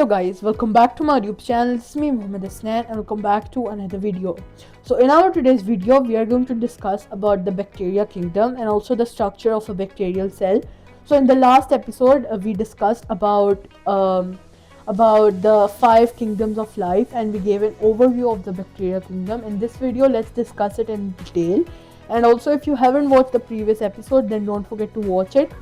Hello guys, welcome back to my YouTube channel. It's me Muhammad Asnan and welcome back to another video. So in our today's video we are going to discuss about the bacteria kingdom and also the structure of a bacterial cell. So in the last episode we discussed about the 5 kingdoms of life and we gave an overview of the bacteria kingdom. In this video let's discuss it in detail, and also if you haven't watched the previous episode then don't forget to watch it.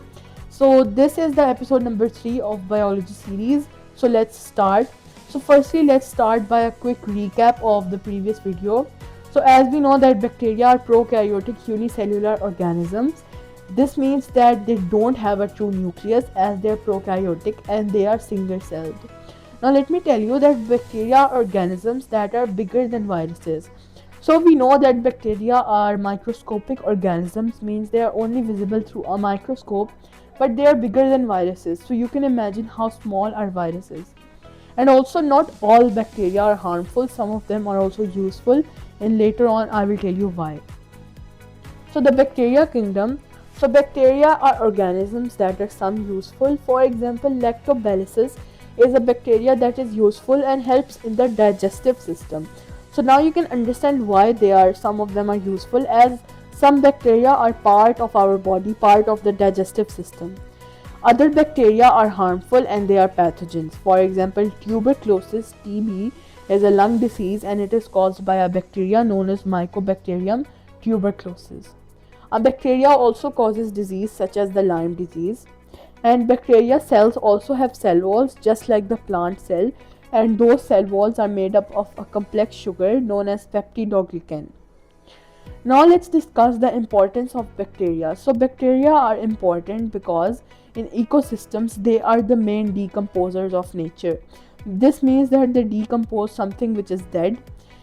So this is the episode number 3 of biology series. So let's start. So firstly let's start by a quick recap of the previous video. So as we know that bacteria are prokaryotic unicellular organisms. This means that they don't have a true nucleus as they are prokaryotic and they are single celled. Now let me tell you that bacteria are organisms that are bigger than viruses. So we know that bacteria are microscopic organisms, means they are only visible through a microscope, but they are bigger than viruses. So you can imagine how small are viruses. And also not all bacteria are harmful, some of them are also useful, and later on I will tell you why. So the bacteria kingdom. So bacteria are organisms that are some useful. For example, Lactobacillus is a bacteria that is useful and helps in the digestive system. So now you can understand why some of them are useful, as some bacteria are part of our body, part of the digestive system. Other bacteria are harmful and they are pathogens. For example, tuberculosis (TB) is a lung disease and it is caused by a bacteria known as Mycobacterium tuberculosis. A bacteria also causes disease such as the Lyme disease. And bacteria cells also have cell walls just like the plant cell, and those cell walls are made up of a complex sugar known as peptidoglycan. Now let's discuss the importance of bacteria. So bacteria are important because in ecosystems they are the main decomposers of nature. This means that they decompose something which is dead,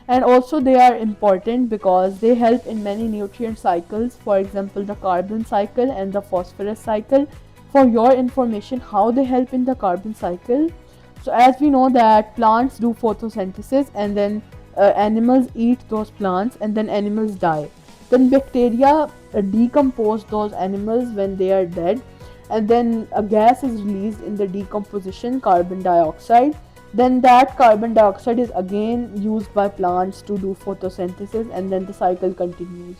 and also they are important because they help in many nutrient cycles, for example the carbon cycle and the phosphorus cycle. For your information, how they help in the carbon cycle. So as we know that plants do photosynthesis and then animals eat those plants and then animals die. Then bacteria decompose those animals when they are dead, and then a gas is released in the decomposition, carbon dioxide. Then that carbon dioxide is again used by plants to do photosynthesis and then the cycle continues.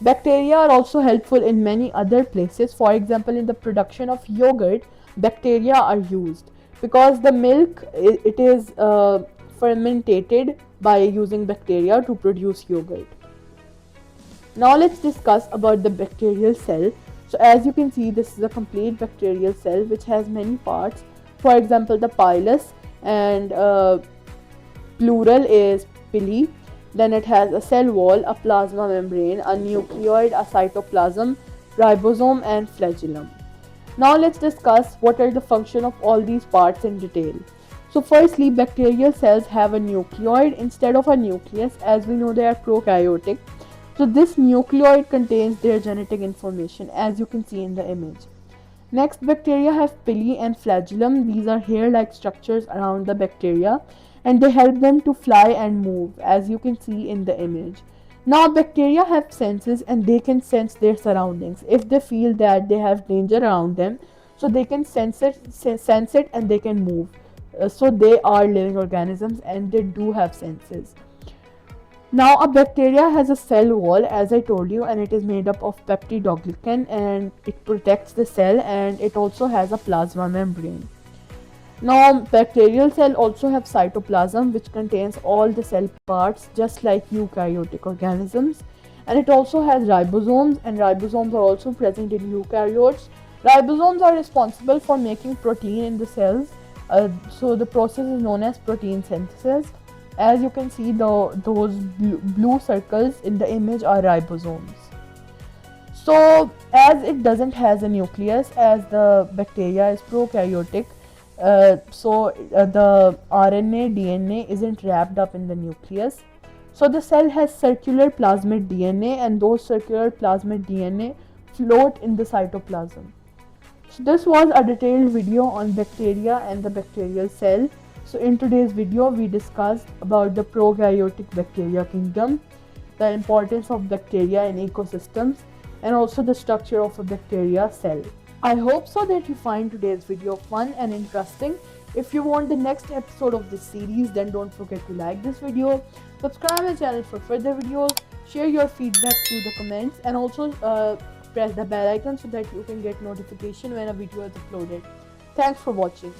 Bacteria are also helpful in many other places. For example, in the production of yogurt, bacteria are used because the milk it is fermented by using bacteria to produce yogurt. Now let's discuss about the bacterial cell. So as you can see, this is a complete bacterial cell which has many parts. For example, the pilus and plural is pili. Then it has a cell wall, a plasma membrane, a nucleoid, a cytoplasm, ribosome and flagellum. Now let's discuss what are the function of all these parts in detail. So firstly, bacterial cells have a nucleoid instead of a nucleus, as we know they are prokaryotic. So this nucleoid contains their genetic information, as you can see in the image. Next, bacteria have pili and flagellum. These are hair-like structures around the bacteria, and they help them to fly and move, as you can see in the image. Now bacteria have senses and they can sense their surroundings. If they feel that they have danger around them, so they can sense it and they can move. So they are living organisms and they do have senses. Now a bacteria has a cell wall, as I told you, and it is made up of peptidoglycan and it protects the cell, and it also has a plasma membrane. Now bacterial cell also have cytoplasm which contains all the cell parts just like eukaryotic organisms, and it also has ribosomes, and ribosomes are also present in eukaryotes. Ribosomes are responsible for making protein in the cells. So the process is known as protein synthesis. As you can see, those blue circles in the image are ribosomes. So as it doesn't has a nucleus, as the bacteria is prokaryotic, the RNA, DNA isn't wrapped up in the nucleus. So the cell has circular plasmid DNA, and those circular plasmid DNA float in the cytoplasm. So this was a detailed video on bacteria and the bacterial cell. So in today's video we discussed about the prokaryotic bacteria kingdom, the importance of bacteria in ecosystems, and also the structure of a bacteria cell. I hope so that you find today's video fun and interesting. If you want the next episode of this series, then don't forget to like this video, subscribe my channel for further videos, share your feedback through the comments, and also press the bell icon so that you can get notification when a video is uploaded. Thanks for watching.